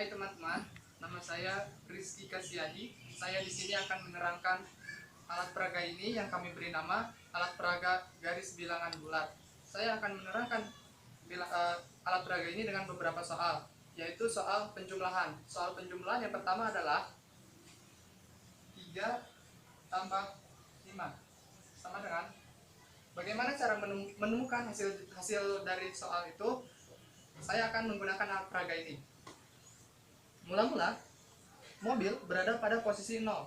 Hai teman-teman, nama saya Rizky Kasyadi. Saya di sini akan menerangkan alat peraga ini yang kami beri nama alat peraga garis bilangan bulat. Saya akan menerangkan alat peraga ini dengan beberapa soal, yaitu soal penjumlahan. Soal penjumlahan yang pertama adalah 3 tambah 5 sama dengan, bagaimana cara menemukan hasil dari soal itu? Saya akan menggunakan alat peraga ini. Mula-mula, mobil berada pada posisi 0.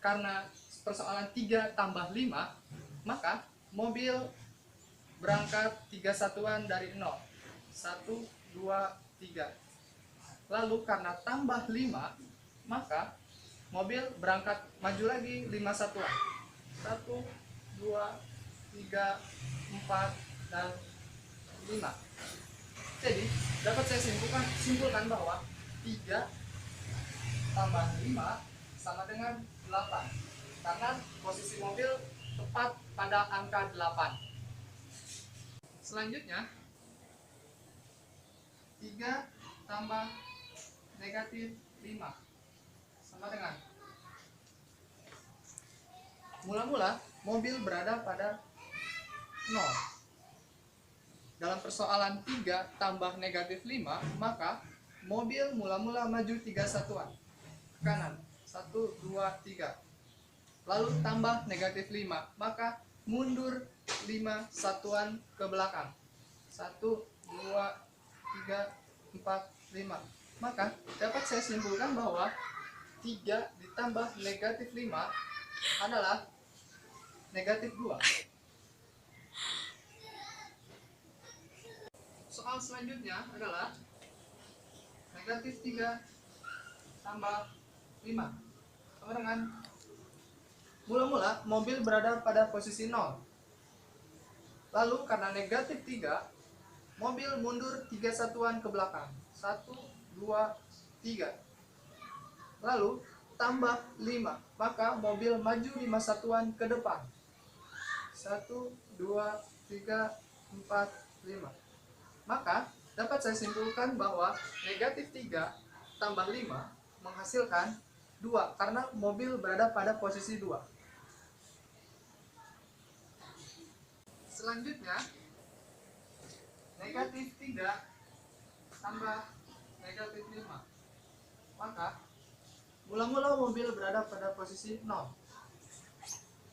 Karena persoalan 3 tambah 5, maka mobil berangkat 3 satuan dari 0. 1, 2, 3. Lalu karena tambah 5, maka mobil berangkat maju lagi 5 satuan. 1, 2, 3, 4, dan 5. Jadi, dapat saya simpulkan bahwa 3 tambah 5 sama dengan 8, karena posisi mobil tepat pada angka 8. Selanjutnya, 3 tambah negatif 5 sama dengan, mula-mula mobil berada pada 0. Dalam persoalan 3 tambah negatif 5, maka mobil mula-mula maju 3 satuan ke kanan. 1, 2, 3. Lalu tambah negatif 5, maka mundur 5 satuan ke belakang. 1, 2, 3, 4, 5. Maka dapat saya simpulkan bahwa 3 ditambah negatif 5 adalah negatif 2. Soal selanjutnya adalah negatif 3 tambah 5 sama dengan, mula-mula mobil berada pada posisi 0. Lalu karena negatif 3, mobil mundur 3 satuan ke belakang. 1, 2, 3. Lalu tambah 5, maka mobil maju 5 satuan ke depan. 1, 2, 3, 4, 5. Maka dapat saya simpulkan bahwa negatif 3 tambah 5 menghasilkan 2, karena mobil berada pada posisi 2. Selanjutnya, negatif 3 tambah negatif 5. Maka mula-mula mobil berada pada posisi 0.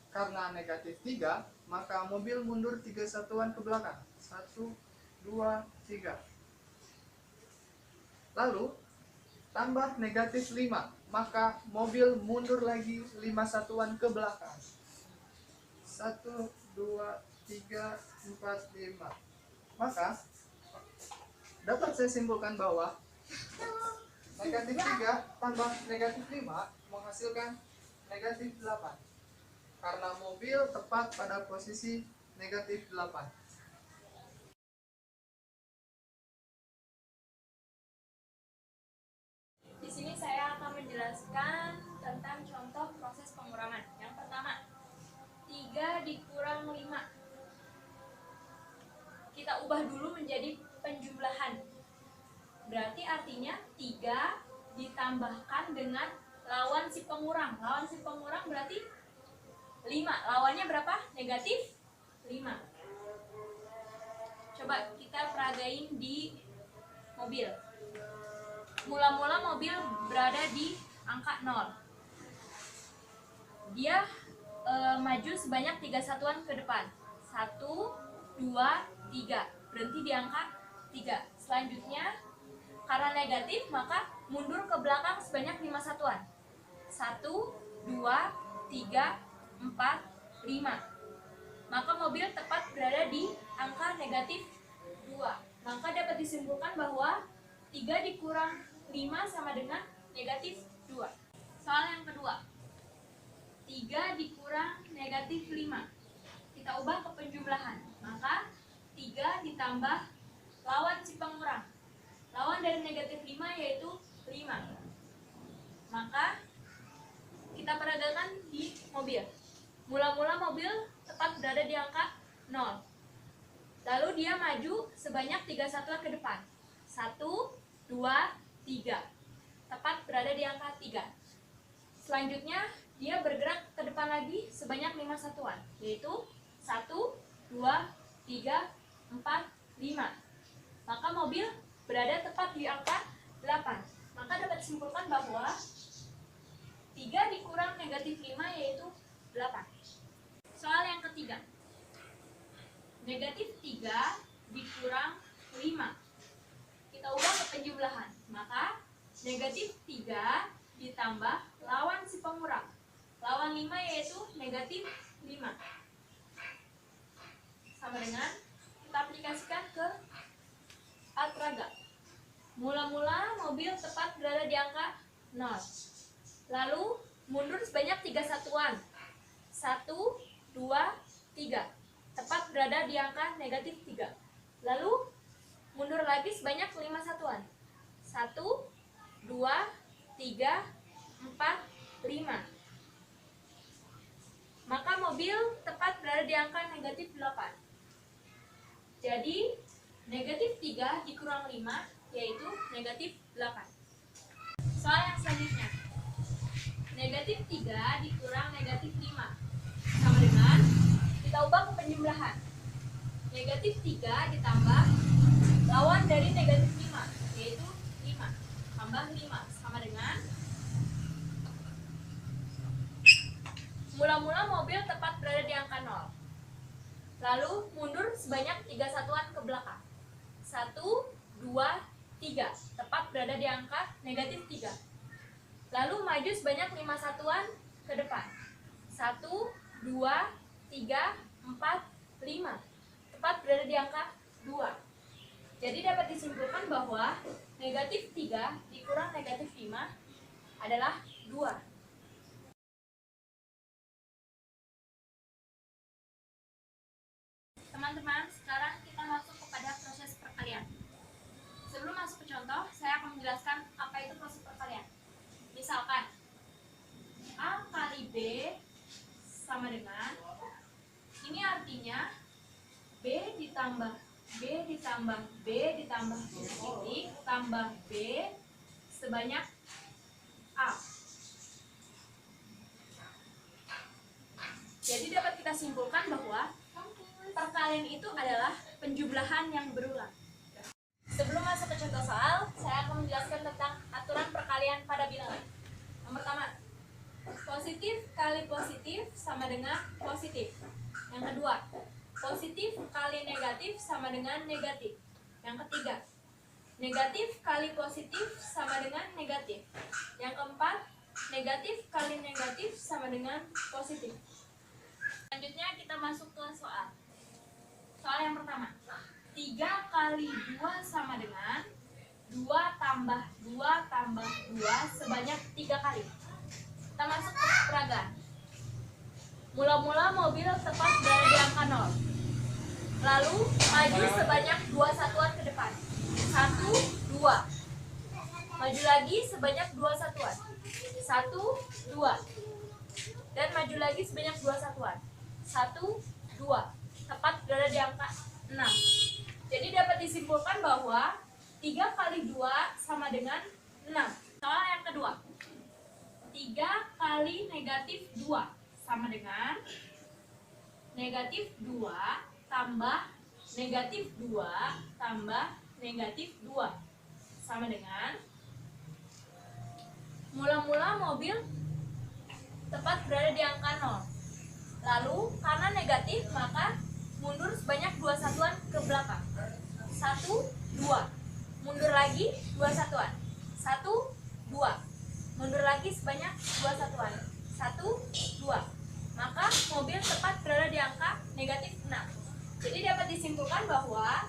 Karena negatif 3, maka mobil mundur 3 satuan ke belakang. 1, 2, 3. Lalu tambah negatif 5, maka mobil mundur lagi 5 satuan ke belakang. 1, 2, 3, 4, 5. Maka dapat saya simpulkan bahwa negatif 3 tambah negatif 5 menghasilkan negatif 8, karena mobil tepat pada posisi negatif 8. Di sini saya akan menjelaskan tentang contoh proses pengurangan. Yang pertama, 3 dikurang 5. Kita ubah dulu menjadi penjumlahan. Berarti artinya 3 ditambahkan dengan lawan si pengurang. Lawan si pengurang berarti 5. Lawannya berapa? Negatif 5. Coba kita peragain di mobil. Mula-mula mobil berada di angka 0. Dia maju sebanyak 3 satuan ke depan. 1, 2, 3. Berhenti di angka 3. Selanjutnya, karena negatif, maka mundur ke belakang sebanyak 5 satuan. 1, 2, 3, 4, 5. Maka mobil tepat berada di angka negatif 2. Maka dapat disimpulkan bahwa 3 dikurang 5 sama dengan negatif 2. Soal yang kedua, 3 dikurang negatif 5. Kita ubah ke penjumlahan. Maka 3 ditambah lawan si pengurang. Lawan dari negatif 5 yaitu 5. Maka kita peragakan di mobil. Mula-mula mobil tepat berada di angka 0. Lalu dia maju sebanyak 3 satuan ke depan. 1, 2, 3. Tepat berada di angka 3. Selanjutnya, dia bergerak ke depan lagi sebanyak 5 satuan, yaitu 1, 2, 3, 4, 5. Maka mobil berada tepat di angka 8. Maka dapat disimpulkan bahwa 3 dikurang negatif 5 yaitu 8. Soal yang ketiga. Negatif 3 dikurang 5. Kita ubah ke penjumlahan. Maka negatif 3 ditambah lawan si pengurang. Lawan 5 yaitu negatif 5. Sama dengan kita aplikasikan ke atraga. Mula-mula mobil tepat berada di angka 0. Lalu mundur sebanyak 3 satuan. 1, 2, 3. Tepat berada di angka negatif 3. Lalu mundur lagi sebanyak 5 satuan. 1, 2, 3, 4, 5. Maka mobil tepat berada di angka negatif 8. Jadi negatif 3 dikurang 5 yaitu negatif 8. Soal yang selanjutnya. Negatif 3 dikurang negatif 5. Sama dengan kita ubah ke penjumlahan. Negatif 3 ditambah lawan dari negatif 5 yaitu 5 tambah 5 sama dengan mula-mula mobil tepat berada di angka 0. Lalu mundur sebanyak 3 satuan ke belakang. 1, 2, 3. Tepat berada di angka negatif 3. Lalu maju sebanyak 5 satuan ke depan. 1, 2, 3, 4, 5. Tepat berada di angka 2. Jadi dapat disimpulkan bahwa negatif 3 dikurang negatif 5 adalah 2. Teman-teman, sekarang kita masuk kepada proses perkalian. Sebelum masuk ke contoh, saya akan menjelaskan apa itu proses perkalian. Misalkan A kali B sama dengan, ini artinya B ditambah B ditambah B ditambah titik tambah B sebanyak A. Jadi dapat kita simpulkan bahwa perkalian itu adalah penjumlahan yang berulang. Sebelum masuk ke contoh soal, saya akan menjelaskan tentang aturan perkalian pada bilangan. Yang pertama, positif kali positif sama dengan positif. Yang kedua, positif kali negatif sama dengan negatif. Yang ketiga, negatif kali positif sama dengan negatif. Yang keempat, negatif kali negatif sama dengan positif. Selanjutnya kita masuk ke soal. Soal yang pertama, 3 kali 2 sama dengan 2 tambah 2 tambah 2 sebanyak 3 kali. Kita masuk ke peragaan. Mula-mula mobil tepat berada di angka 0. Lalu maju sebanyak 2 satuan ke depan. 1, 2. Maju lagi sebanyak 2 satuan. 1, 2. Dan maju lagi sebanyak 2 satuan. 1, 2. Tepat berada di angka 6. Jadi dapat disimpulkan bahwa 3 kali 2 sama dengan 6. Soal yang kedua. 3 kali negatif 2 sama dengan negatif 2 tambah negatif 2 tambah negatif 2 sama dengan mula-mula mobil tepat berada di angka 0. Lalu karena negatif maka mundur sebanyak 2 satuan ke belakang. 1, 2. Mundur lagi 2 satuan. 1, 2. Mundur lagi sebanyak 2 satuan. 1, 2. Maka mobil tepat berada di angka negatif 6. Jadi dapat disimpulkan bahwa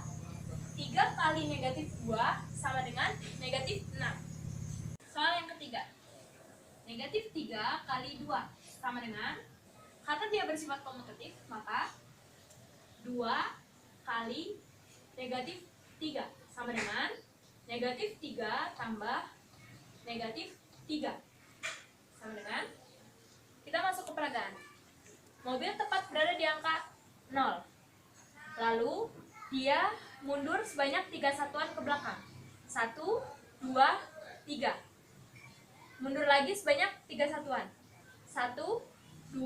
3 kali negatif 2 sama dengan negatif 6. Soal yang ketiga. Negatif 3 kali 2 sama dengan, karena dia bersifat komutatif, maka 2 kali negatif 3 sama dengan negatif 3 tambah negatif 3 sama dengan, kita masuk ke peragaan. Mobil tepat berada di angka 0. Lalu dia mundur sebanyak 3 satuan ke belakang. 1, 2, 3. Mundur lagi sebanyak 3 satuan. 1, 2,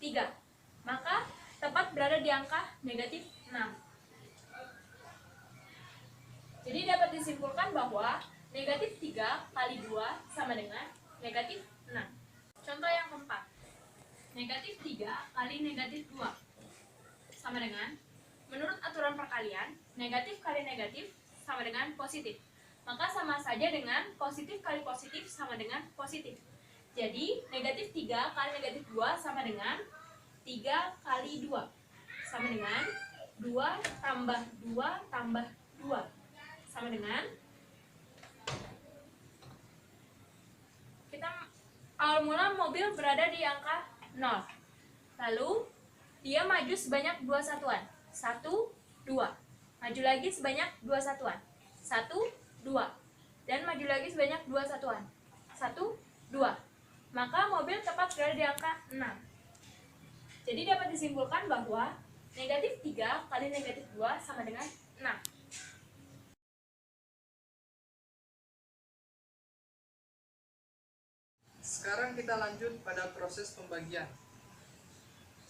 3. Maka tepat berada di angka negatif 6. Jadi dapat disimpulkan bahwa negatif 3 kali 2 sama dengan negatif 6. Contoh yang keempat. Negatif 3 kali negatif 2 sama dengan, menurut aturan perkalian, negatif kali negatif sama dengan positif. Maka sama saja dengan positif kali positif sama dengan positif. Jadi negatif 3 kali negatif 2 sama dengan 3 kali 2 sama dengan 2 tambah 2 tambah 2 sama dengan, kita awal mula mobil berada di angka 0. Lalu dia maju sebanyak 2 satuan. 1, 2. Maju lagi sebanyak 2 satuan. 1, 2. Dan maju lagi sebanyak 2 satuan. 1, 2. Maka mobil tepat berada di angka 6. Jadi dapat disimpulkan bahwa negatif 3 kali negatif 2 sama dengan 6. Sekarang kita lanjut pada proses pembagian.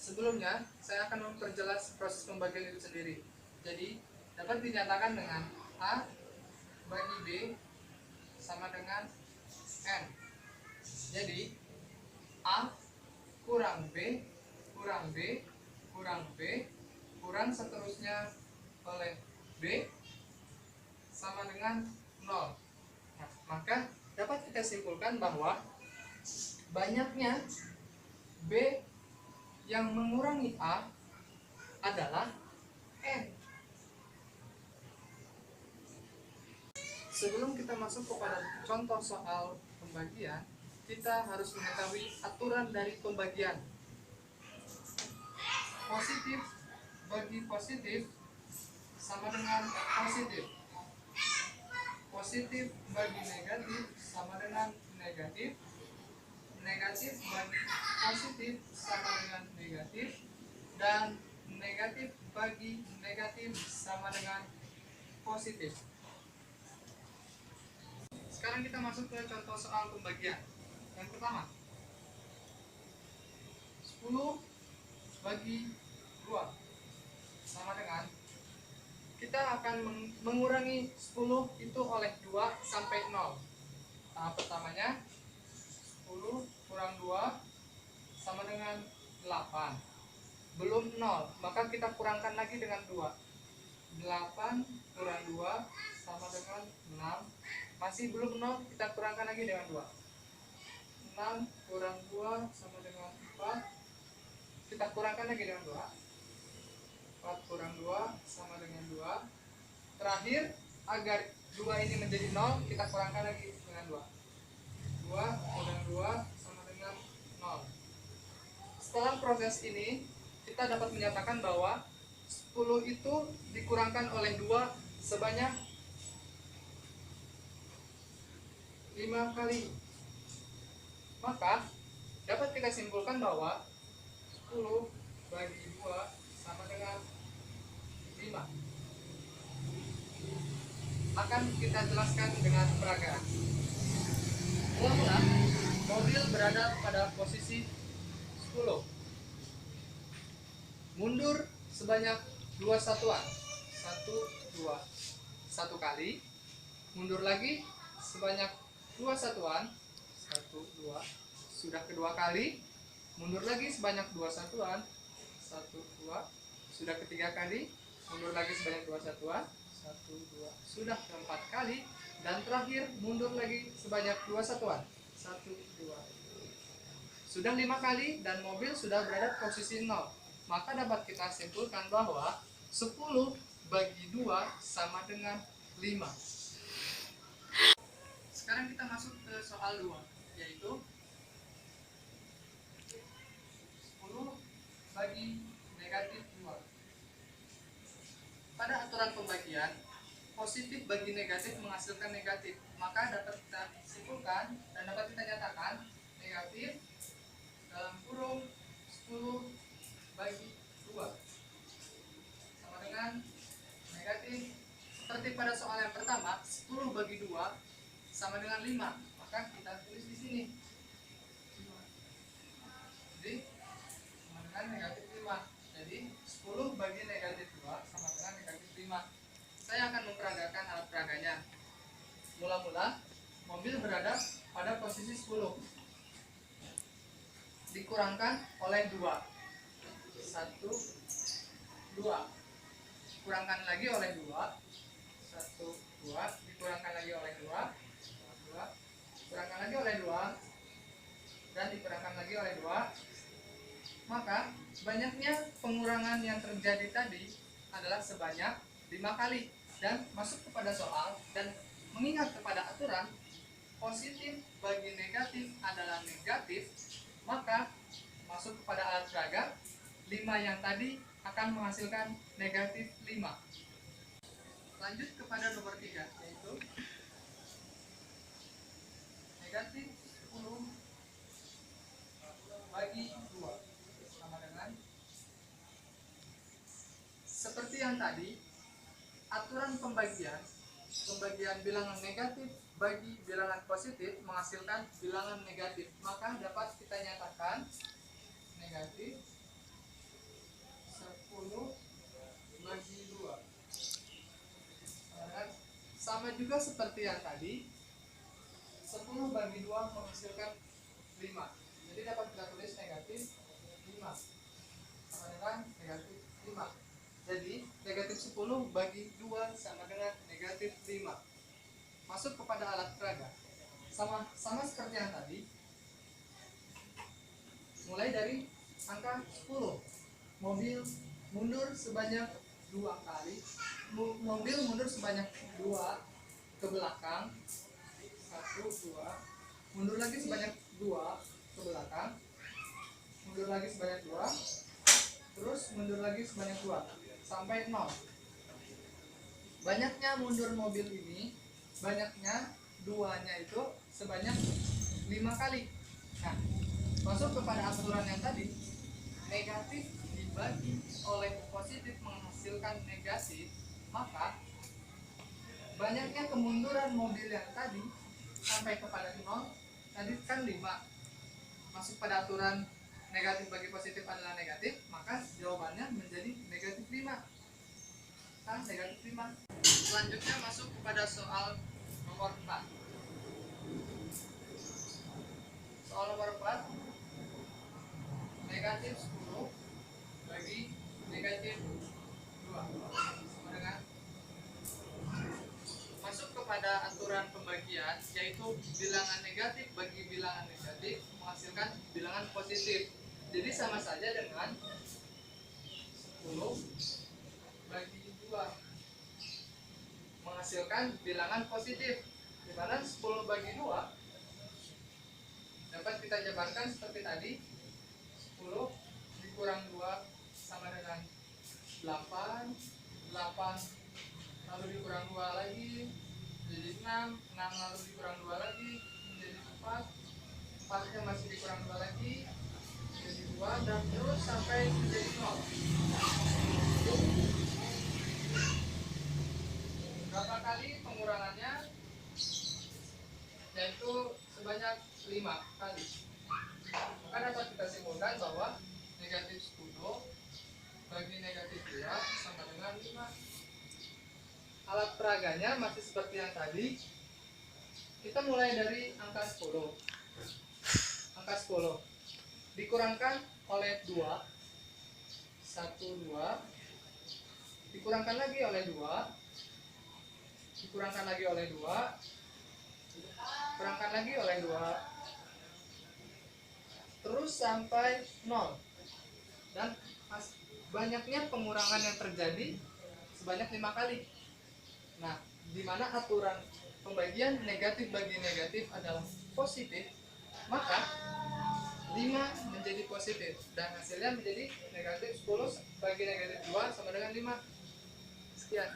Sebelumnya, saya akan memperjelas proses pembagian itu sendiri. Jadi, dapat dinyatakan dengan A bagi B sama dengan N. Jadi, A kurang B, kurang B, kurang B, kurang seterusnya oleh B, sama dengan 0. Nah, maka dapat kita simpulkan bahwa banyaknya B yang mengurangi A adalah N. Sebelum kita masuk kepada contoh soal pembagian, kita harus mengetahui aturan dari pembagian. Positif bagi positif sama dengan positif. Positif bagi negatif sama dengan negatif. Negatif bagi positif sama dengan negatif, dan negatif bagi negatif sama dengan positif. Sekarang kita masuk ke contoh soal pembagian. Yang pertama, 10 bagi 2 sama dengan, kita akan mengurangi 10 itu oleh 2 sampai 0. Tahap pertamanya 10 kurang 2 sama dengan 8. Belum 0, maka kita kurangkan lagi dengan 2. 8 kurang 2 sama dengan 6. Masih belum 0, kita kurangkan lagi dengan 2. 6 kurang 2 sama dengan 4. Kita kurangkan lagi dengan 2. 4 kurang 2 sama dengan 2. Terakhir, agar 2 ini menjadi 0, kita kurangkan lagi dengan 2. 2 kurang 2 sama dengan 0. Setelah proses ini, kita dapat menyatakan bahwa 10 itu dikurangkan oleh 2 sebanyak 5 kali. Maka dapat kita simpulkan bahwa 10 bagi 2 sama dengan 5. Akan kita jelaskan dengan peragaan. Mula-mula, mobil berada pada posisi 10. Mundur sebanyak 2 satuan. 1, 2. 1 kali. Mundur lagi sebanyak 2 satuan. 1, 2. Sudah kedua kali. Mundur lagi sebanyak 2 satuan. 1, 2. Sudah ketiga kali. Mundur lagi sebanyak 2 satuan. 1, 2. Sudah keempat kali. Dan terakhir mundur lagi sebanyak 2 satuan. 1, 2. Sudah 5 kali dan mobil sudah berada posisi 0. Maka dapat kita simpulkan bahwa 10 bagi 2 sama dengan 5. Sekarang kita masuk ke soal 2, yaitu 10 bagi negatif 2. Pada aturan pembagian, positif bagi negatif menghasilkan negatif. Maka dapat kita simpulkan dan dapat kita nyatakan negatif dalam kurung 10 bagi 2 sama dengan negatif. Seperti pada soal yang pertama, 10 bagi 2 sama dengan 5. Maka kita tulis di sini. Jadi sama dengan negatif 5. Jadi 10 bagi negatif 2 sama dengan negatif 5. Saya akan memperagakan alat peraganya. Mula-mula mobil berada pada posisi 10. Dikurangkan oleh 2. 1, 2. Dikurangkan lagi oleh 2. 1, 2. Dikurangkan lagi oleh 2. 2. Dikurangkan lagi oleh 2. Dan dikurangkan lagi oleh 2. Maka banyaknya pengurangan yang terjadi tadi adalah sebanyak 5 kali. Dan masuk kepada soal dan mengingat kepada aturan positif bagi negatif adalah negatif, maka masuk kepada alat peraga 5 yang tadi akan menghasilkan negatif 5. Lanjut kepada nomor 3, yaitu negatif 10 bagi 2 sama dengan, seperti yang tadi, aturan pembagian bilangan negatif bagi bilangan positif menghasilkan bilangan negatif. Maka dapat kita nyatakan negatif 10 bagi 2. Sama juga seperti yang tadi, 10 bagi 2 menghasilkan 5. Jadi dapat kita tulis negatif 5 sama dengan negatif 5. Jadi negatif 10 bagi 2 sama dengan negatif 5. Masuk kepada alat peraga. Sama seperti yang tadi. Mulai dari angka 10. Mobil mundur sebanyak 2 kali. Mobil mundur sebanyak 2 ke belakang. 1, 2. Mundur lagi sebanyak 2 ke belakang. Mundur lagi sebanyak 2. Terus mundur lagi sebanyak 2 sampai 0. Banyaknya mundur mobil ini, banyaknya duanya itu sebanyak 5 kali. Nah, masuk kepada aturan yang tadi, negatif dibagi oleh positif menghasilkan negatif, maka banyaknya kemunduran mobil yang tadi sampai kepada 0, tadi kan 5. Masuk pada aturan negatif bagi positif adalah negatif, maka jawabannya menjadi negatif 5. Kan negatif 5. Selanjutnya masuk kepada soal nomor 4. Soal nomor 4, negatif 10 bagi negatif 2 sama dengan, masuk kepada aturan pembagian, yaitu bilangan negatif bagi bilangan negatif menghasilkan bilangan positif. Jadi sama saja dengan 10 bagi 2 menghasilkan bilangan positif, di mana 10 bagi 2 dapat kita jabarkan seperti tadi. 10 dikurang 2 sama dengan 8. 8 lalu dikurang 2 lagi jadi 6. 6 lalu dikurang 2 lagi menjadi 4. 4 nya masih dikurang 2 lagi jadi 2, dan terus sampai menjadi 0. Berapa kali pengurangannya? Yaitu sebanyak 5 kali. Maka dapat kita simpulkan bahwa negatif 10 bagi negatif 2 sama dengan 5. Alat peraganya masih seperti yang tadi. Kita mulai dari angka 10. Angka 10 dikurangkan oleh 2. 1, 2. Dikurangkan lagi oleh 2. Dikurangkan lagi oleh 2. Dikurangkan lagi oleh 2. Terus sampai 0. Dan banyaknya pengurangan yang terjadi sebanyak 5 kali. Nah, di mana aturan pembagian negatif bagi negatif adalah positif, maka 5 menjadi positif dan hasilnya menjadi negatif 10 bagi negatif 2 sama dengan 5. Sekian.